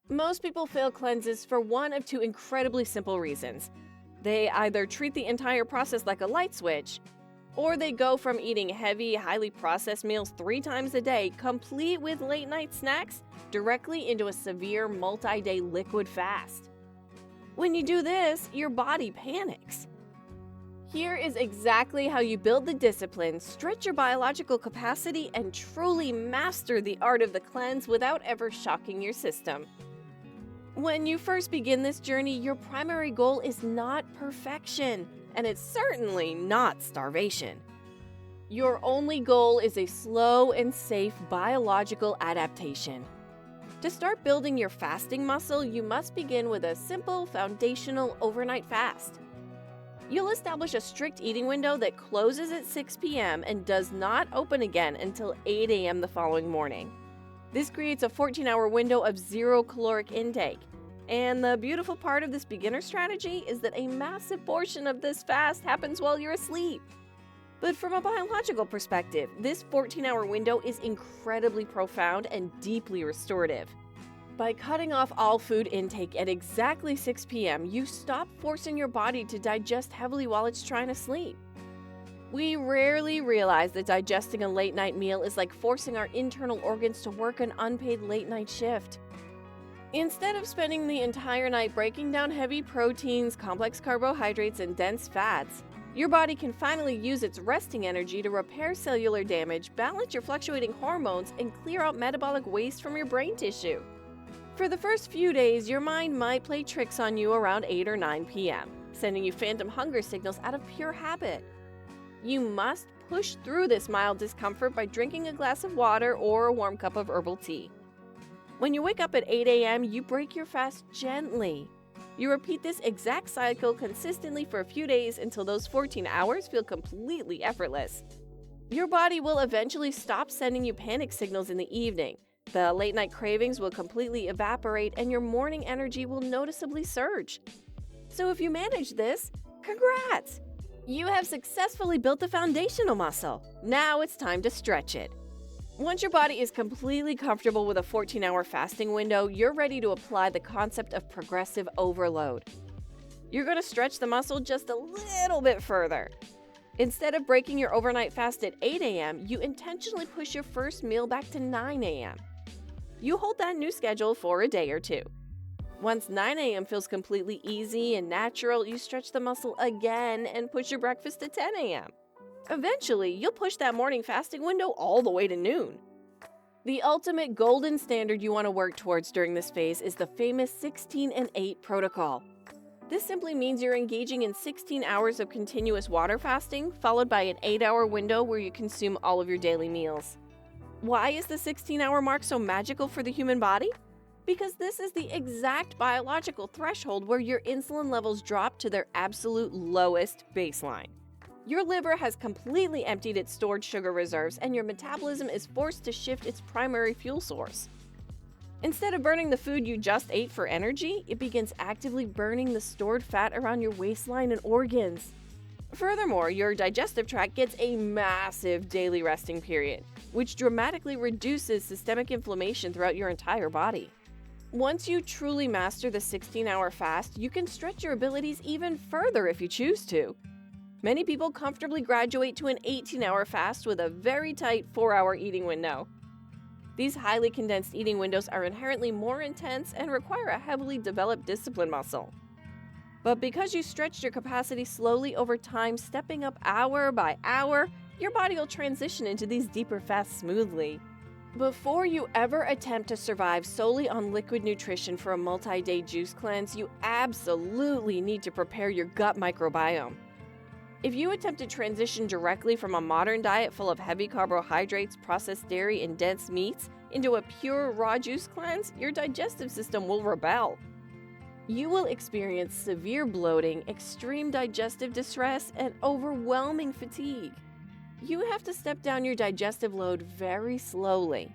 Most people fail cleanses for one of two incredibly simple reasons. They either treat the entire process like a light switch, or they go from eating heavy, highly processed meals 3 times a day, complete with late night snacks, directly into a severe multi day liquid fast. When you do this, your body panics. Here is exactly how you build the discipline, stretch your biological capacity, and truly master the art of the cleanse without ever shocking your system. When you first begin this journey, your primary goal is not perfection, and it's certainly not starvation. Your only goal is a slow and safe biological adaptation. To start building your fasting muscle, you must begin with a simple foundational overnight fast. You'll establish a strict eating window that closes at 6 p.m. and does not open again until 8 a.m. the following morning. This creates a 14-hour window of zero caloric intake. And the beautiful part of this beginner strategy is that a massive portion of this fast happens while you're asleep. But from a biological perspective, this 14-hour window is incredibly profound and deeply restorative. By cutting off all food intake at exactly 6 p.m., you stop forcing your body to digest heavily while it's trying to sleep. We rarely realize that digesting a late night meal is like forcing our internal organs to work an unpaid late night shift. Instead of spending the entire night breaking down heavy proteins, complex carbohydrates, and dense fats, your body can finally use its resting energy to repair cellular damage, balance your fluctuating hormones, and clear out metabolic waste from your brain tissue. For the first few days, your mind might play tricks on you around 8 or 9 p.m., sending you phantom hunger signals out of pure habit. You must push through this mild discomfort by drinking a glass of water or a warm cup of herbal tea. When you wake up at 8 a.m., you break your fast gently. You repeat this exact cycle consistently for a few days until those 14 hours feel completely effortless. Your body will eventually stop sending you panic signals in the evening. The late night cravings will completely evaporate and your morning energy will noticeably surge. So if you manage this, congrats! You have successfully built the foundational muscle. Now it's time to stretch it. Once your body is completely comfortable with a 14-hour fasting window, you're ready to apply the concept of progressive overload. You're going to stretch the muscle just a little bit further. Instead of breaking your overnight fast at 8 a.m., you intentionally push your first meal back to 9 a.m. You hold that new schedule for a day or two. Once 9 a.m. feels completely easy and natural, you stretch the muscle again and push your breakfast to 10 a.m. Eventually, you'll push that morning fasting window all the way to noon. The ultimate golden standard you want to work towards during this phase is the famous 16 and 8 protocol. This simply means you're engaging in 16 hours of continuous water fasting, followed by an 8-hour window where you consume all of your daily meals. Why is the 16-hour mark so magical for the human body? Because this is the exact biological threshold where your insulin levels drop to their absolute lowest baseline. Your liver has completely emptied its stored sugar reserves, and your metabolism is forced to shift its primary fuel source. Instead of burning the food you just ate for energy, it begins actively burning the stored fat around your waistline and organs. Furthermore, your digestive tract gets a massive daily resting period, which dramatically reduces systemic inflammation throughout your entire body. Once you truly master the 16-hour fast, you can stretch your abilities even further if you choose to. Many people comfortably graduate to an 18-hour fast with a very tight 4-hour eating window. These highly condensed eating windows are inherently more intense and require a heavily developed discipline muscle. But because you stretched your capacity slowly over time, stepping up hour by hour, your body will transition into these deeper fasts smoothly. Before you ever attempt to survive solely on liquid nutrition for a multi-day juice cleanse, you absolutely need to prepare your gut microbiome. If you attempt to transition directly from a modern diet full of heavy carbohydrates, processed dairy, and dense meats into a pure raw juice cleanse, your digestive system will rebel. You will experience severe bloating, extreme digestive distress, and overwhelming fatigue. You have to step down your digestive load very slowly.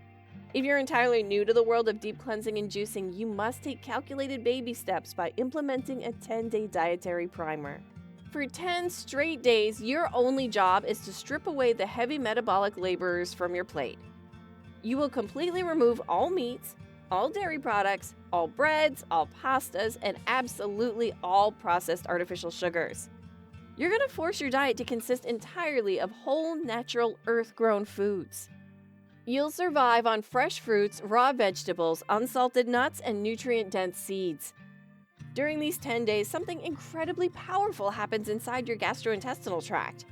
If you're entirely new to the world of deep cleansing and juicing, you must take calculated baby steps by implementing a 10-day dietary primer. For 10 straight days, your only job is to strip away the heavy metabolic laborers from your plate. You will completely remove all meats, all dairy products, all breads, all pastas, and absolutely all processed artificial sugars. You're going to force your diet to consist entirely of whole, natural, earth-grown foods. You'll survive on fresh fruits, raw vegetables, unsalted nuts, and nutrient-dense seeds. During these 10 days, something incredibly powerful happens inside your gastrointestinal tract.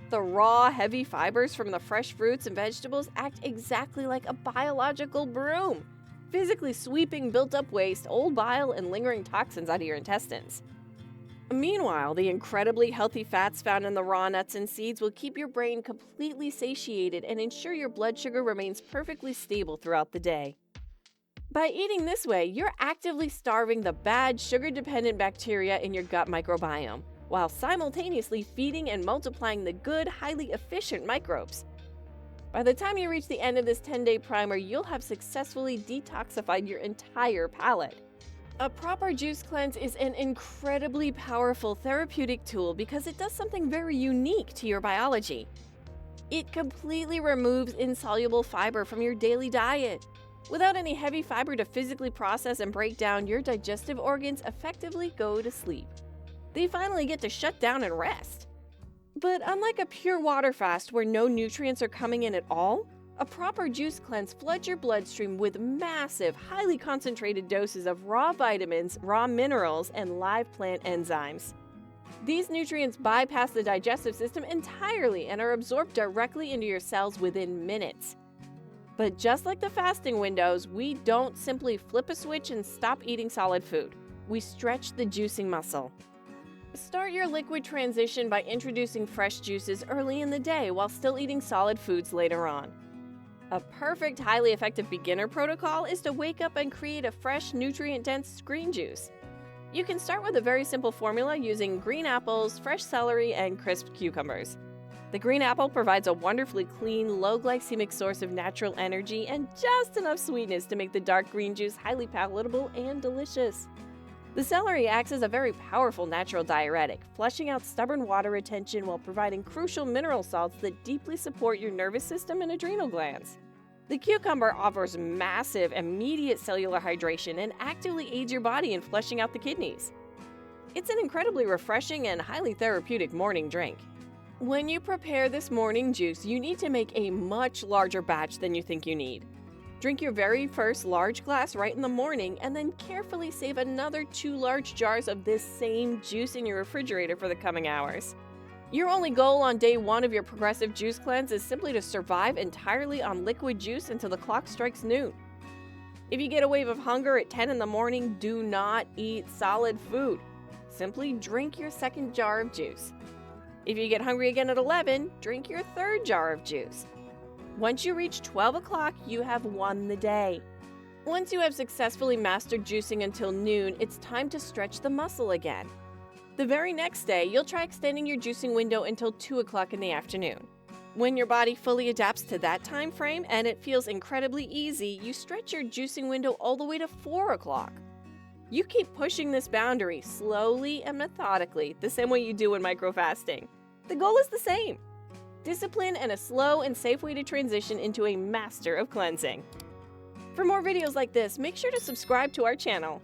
The raw, heavy fibers from the fresh fruits and vegetables act exactly like a biological broom, physically sweeping built-up waste, old bile, and lingering toxins out of your intestines. Meanwhile, the incredibly healthy fats found in the raw nuts and seeds will keep your brain completely satiated and ensure your blood sugar remains perfectly stable throughout the day. By eating this way, you're actively starving the bad, sugar-dependent bacteria in your gut microbiome, while simultaneously feeding and multiplying the good, highly efficient microbes. By the time you reach the end of this 10-day primer, you'll have successfully detoxified your entire palate. A proper juice cleanse is an incredibly powerful therapeutic tool because it does something very unique to your biology. It completely removes insoluble fiber from your daily diet. Without any heavy fiber to physically process and break down, your digestive organs effectively go to sleep. They finally get to shut down and rest. But unlike a pure water fast where no nutrients are coming in at all, a proper juice cleanse floods your bloodstream with massive, highly concentrated doses of raw vitamins, raw minerals, and live plant enzymes. These nutrients bypass the digestive system entirely and are absorbed directly into your cells within minutes. But just like the fasting windows, we don't simply flip a switch and stop eating solid food. We stretch the juicing muscle. Start your liquid transition by introducing fresh juices early in the day while still eating solid foods later on. A perfect, highly effective beginner protocol is to wake up and create a fresh, nutrient-dense green juice. You can start with a very simple formula using green apples, fresh celery, and crisp cucumbers. The green apple provides a wonderfully clean, low-glycemic source of natural energy and just enough sweetness to make the dark green juice highly palatable and delicious. The celery acts as a very powerful natural diuretic, flushing out stubborn water retention while providing crucial mineral salts that deeply support your nervous system and adrenal glands. The cucumber offers massive, immediate cellular hydration and actively aids your body in flushing out the kidneys. It's an incredibly refreshing and highly therapeutic morning drink. When you prepare this morning juice, you need to make a much larger batch than you think you need. Drink your very first large glass right in the morning and then carefully save another 2 large jars of this same juice in your refrigerator for the coming hours. Your only goal on day 1 of your progressive juice cleanse is simply to survive entirely on liquid juice until the clock strikes noon. If you get a wave of hunger at 10 in the morning, do not eat solid food. Simply drink your second jar of juice. If you get hungry again at 11, drink your third jar of juice. Once you reach 12 o'clock, you have won the day. Once you have successfully mastered juicing until noon, it's time to stretch the muscle again. The very next day, you'll try extending your juicing window until 2 o'clock in the afternoon. When your body fully adapts to that time frame and it feels incredibly easy, you stretch your juicing window all the way to 4 o'clock. You keep pushing this boundary slowly and methodically, the same way you do in microfasting. The goal is the same: discipline and a slow and safe way to transition into a master of cleansing. For more videos like this, make sure to subscribe to our channel.